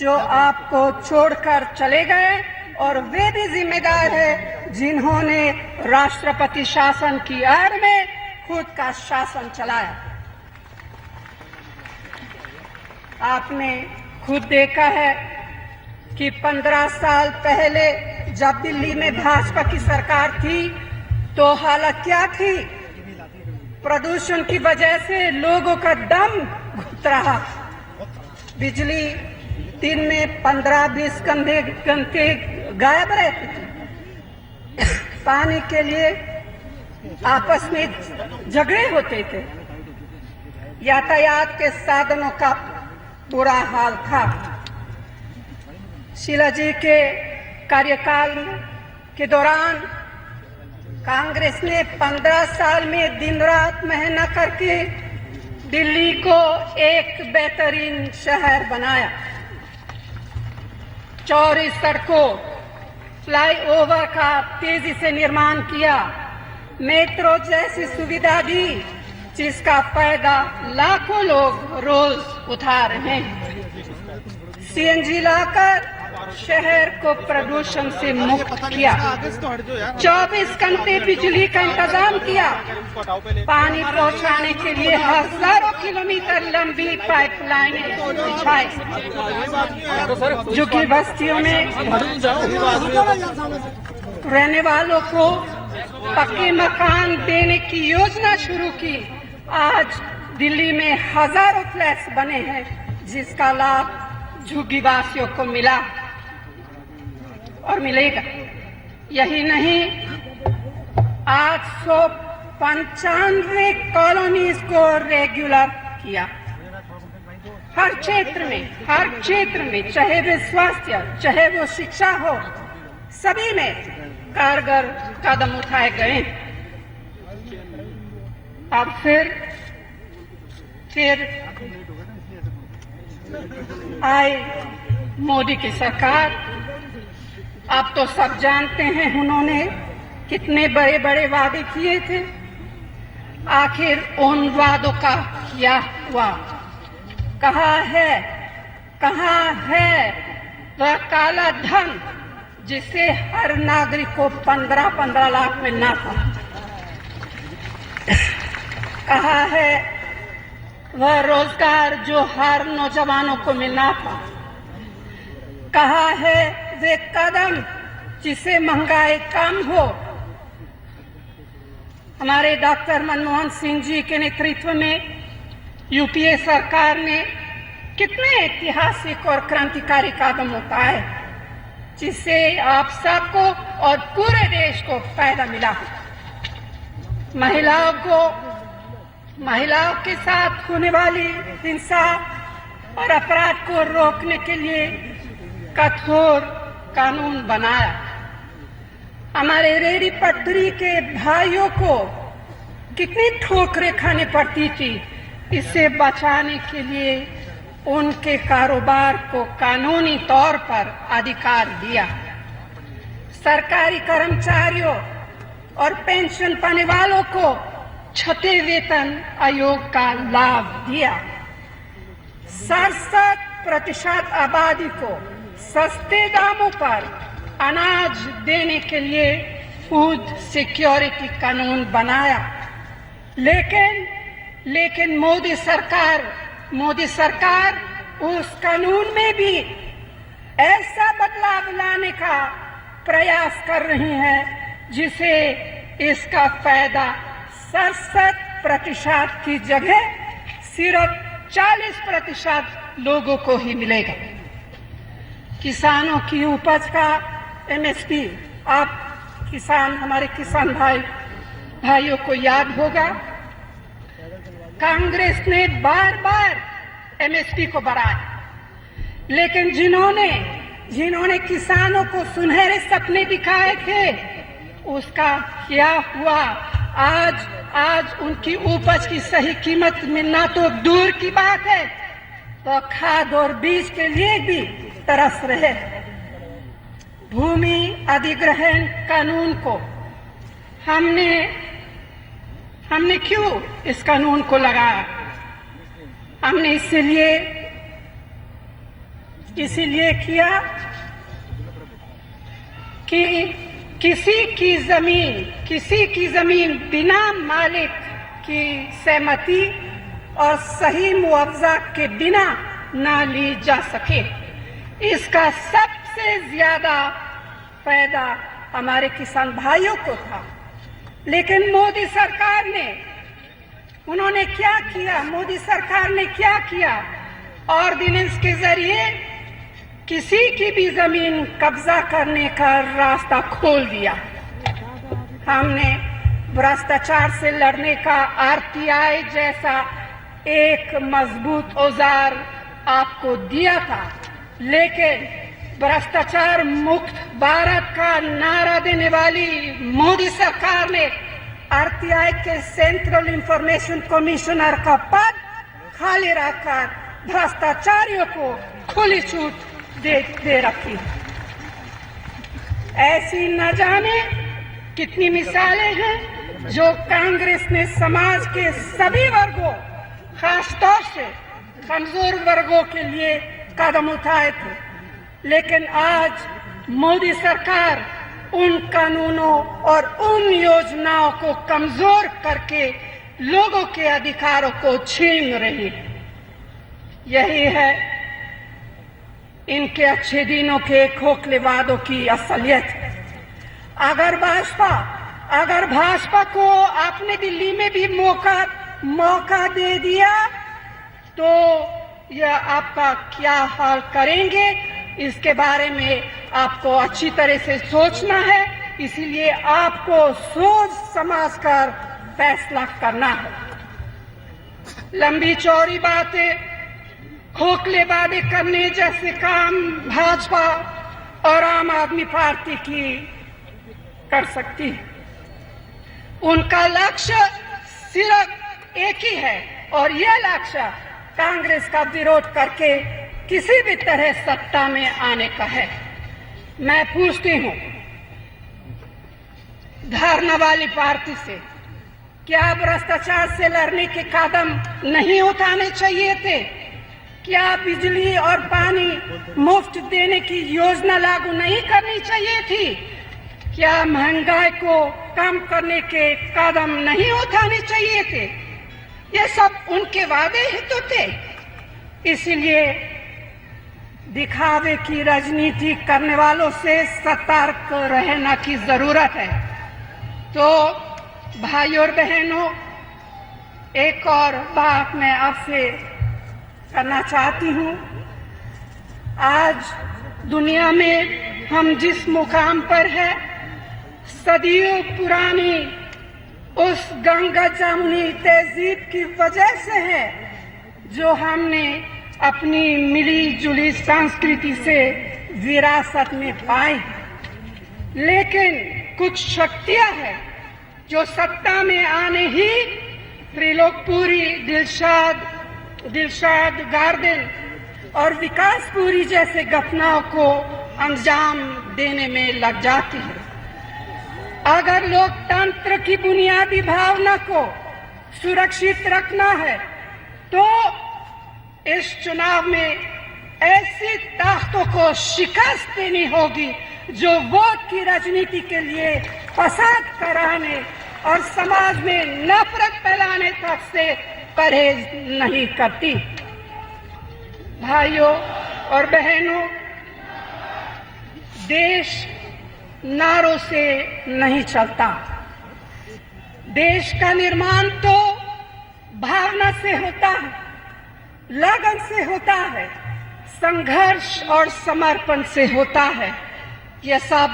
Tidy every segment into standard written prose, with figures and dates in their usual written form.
जो आपको छोड़कर चले गए, और वे भी जिम्मेदार है जिन्होंने राष्ट्रपति शासन की आड़ में खुद का शासन चलाया। आपने खुद देखा है कि 15 साल पहले जब दिल्ली में भाजपा की सरकार थी तो हालत क्या थी। प्रदूषण की वजह से लोगों का दम घुट रहा। बिजली दिन में 15-20 घंटे गायब रहती थी। पानी के लिए आपस में झगड़े होते थे। यातायात के साधनों का बुरा हाल था। शीला जी के कार्यकाल के दौरान कांग्रेस ने 15 साल में दिन रात मेहनत करके दिल्ली को एक बेहतरीन शहर बनाया। चौड़ी सड़कों, फ्लाईओवर का तेजी से निर्माण किया, मेट्रो जैसी सुविधा दी, जिसका फायदा लाखों लोग रोज उठा रहे हैं। सीएनजी लाकर शहर को प्रदूषण से मुक्त किया। 24 घंटे बिजली का इंतजाम किया। पानी पहुंचाने के लिए हजारों किलोमीटर लंबी पाइपलाइनें बिछाई। झुग्गी बस्तियों में रहने वालों को पक्के मकान देने की योजना शुरू की। आज दिल्ली में हजारों फ्लैट्स बने हैं, जिसका लाभ झुग्गी वासियों को मिला और मिलेगा। यही नहीं, आज 195 कॉलोनीज को रेगुलर किया। हर क्षेत्र में, चाहे वो स्वास्थ्य, चाहे वो शिक्षा हो, सभी में कारगर कदम उठाए गए। अब फिर आई मोदी की सरकार। अब तो सब जानते हैं उन्होंने कितने बड़े बड़े वादे किए थे। आखिर उन वादों का क्या हुआ? कहाँ है वह काला धन जिसे हर नागरिक को 15-15 लाख मिलना था? कहाँ है वह रोजगार जो हर नौजवानों को मिलना था? कहाँ है वे कदम जिससे महंगाई कम हो? हमारे डॉक्टर मनमोहन सिंह जी के नेतृत्व में यूपीए सरकार ने कितने ऐतिहासिक और क्रांतिकारी कदम उठाए, जिससे आप सबको और पूरे देश को फायदा मिला। महिलाओं के साथ होने वाली हिंसा और अपराध को रोकने के लिए कठोर कानून बनाया। हमारे रेहड़ी पटरी के भाइयों को कितनी ठोकरें खानी पड़ती थी, इससे बचाने के लिए उनके कारोबार को कानूनी तौर पर अधिकार दिया। सरकारी कर्मचारियों और पेंशन पाने वालों को 6वें वेतन आयोग का लाभ दिया। 67% आबादी को सस्ते दामों पर अनाज देने के लिए फूड सिक्योरिटी कानून बनाया। लेकिन मोदी सरकार उस कानून में भी ऐसा बदलाव लाने का प्रयास कर रही है जिसे इसका फायदा 67% की जगह सिर्फ 40% लोगों को ही मिलेगा। किसानों की उपज का एमएसपी, आप हमारे किसान भाइयों को याद होगा, कांग्रेस ने बार एमएसपी को बढ़ाया, लेकिन जिन्होंने किसानों को सुनहरे सपने दिखाए थे, उसका क्या हुआ? आज उनकी उपज की सही कीमत मिलना तो दूर की बात है, तो खाद और बीज के लिए भी तरस रहे। भूमि अधिग्रहण कानून को हमने क्यों इस कानून को लगाया? हमने इसलिए इसीलिए किया कि किसी की जमीन बिना मालिक की सहमति और सही मुआवजा के बिना ना ली जा सके। इसका सबसे ज्यादा फायदा हमारे किसान भाइयों को था। लेकिन मोदी सरकार ने क्या किया? ऑर्डिनेंस के जरिए किसी की भी जमीन कब्जा करने का रास्ता खोल दिया। हमने भ्रष्टाचार से लड़ने का आरटीआई जैसा एक मजबूत औजार आपको दिया था, लेकिन भ्रष्टाचार मुक्त भारत का नारा देने वाली मोदी सरकार ने आरटीआई के सेंट्रल इंफॉर्मेशन कमिश्नर का पद खाली रखकर भ्रष्टाचारियों को खुली छूट दे रखी। ऐसी न जाने कितनी मिसालें हैं जो कांग्रेस ने समाज के सभी वर्गों, खासतौर से कमजोर वर्गों के लिए कदम उठाए थे। लेकिन आज मोदी सरकार उन कानूनों और उन योजनाओं को कमजोर करके लोगों के अधिकारों को छीन रही है। यही है इनके अच्छे दिनों के खोखले वादों की असलियत। अगर भाजपा को आपने दिल्ली में भी मौका दे दिया तो यह आपका क्या हाल करेंगे, इसके बारे में आपको अच्छी तरह से सोचना है। इसीलिए आपको सोच समझ कर फैसला करना है। लंबी चौड़ी बातें, खोखले वादे करने जैसे काम भाजपा और आम आदमी पार्टी की कर सकती है। उनका लक्ष्य सिर्फ एक ही है और यह लक्ष्य कांग्रेस का विरोध करके किसी भी तरह सत्ता में आने का है। मैं पूछती हूं धरना वाली पार्टी से, क्या भ्रष्टाचार से लड़ने के कदम नहीं उठाने चाहिए थे? क्या बिजली और पानी मुफ्त देने की योजना लागू नहीं करनी चाहिए थी? क्या महंगाई को कम करने के कदम नहीं उठाने चाहिए थे? ये सब उनके वादे ही तो थे। इसीलिए दिखावे की राजनीति करने वालों से सतर्क रहना की जरूरत है। तो भाइयों और बहनों, एक और बात मैं आपसे करना चाहती हूँ। आज दुनिया में हम जिस मुकाम पर है, सदियों पुरानी उस गंगा जमुनी तहजीब की वजह से है जो हमने अपनी मिली जुली संस्कृति से विरासत में पाई। लेकिन कुछ शक्तियां हैं जो सत्ता में आने ही त्रिलोकपुरी, दिलशाद गार्डन और विकासपुरी जैसे घटनाओं को अंजाम देने में लग जाती है। अगर लोकतंत्र की बुनियादी भावना को सुरक्षित रखना है तो इस चुनाव में ऐसी ताकतों को शिकस्त देनी होगी जो वोट की राजनीति के लिए फसाद कराने और समाज में नफरत फैलाने तक से परहेज नहीं करती। भाइयों और बहनों, देश नारों से नहीं चलता। देश का निर्माण तो भावना से होता है, लगन से होता है, संघर्ष और समर्पण से होता है। यह सब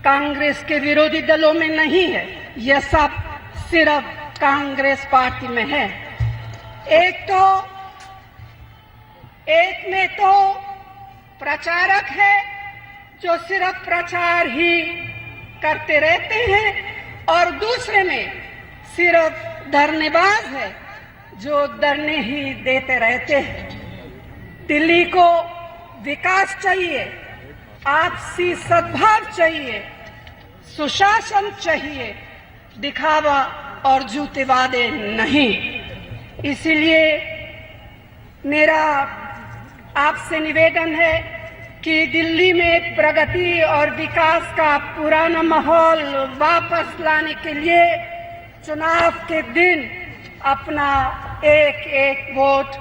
कांग्रेस के विरोधी दलों में नहीं है, यह सब सिर्फ कांग्रेस पार्टी में है। एक में तो प्रचारक है जो सिर्फ प्रचार ही करते रहते हैं और दूसरे में सिर्फ धरनेबाज है जो धरने ही देते रहते हैं। दिल्ली को विकास चाहिए, आपसी सद्भाव चाहिए, सुशासन चाहिए, दिखावा और झूठे वादे नहीं। इसीलिए मेरा आपसे निवेदन है कि दिल्ली में प्रगति और विकास का पुराना माहौल वापस लाने के लिए चुनाव के दिन अपना एक एक वोट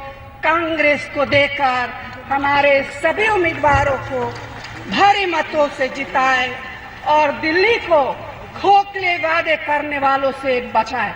कांग्रेस को देकर हमारे सभी उम्मीदवारों को भारी मतों से जिताए और दिल्ली को खोखले वादे करने वालों से बचाए।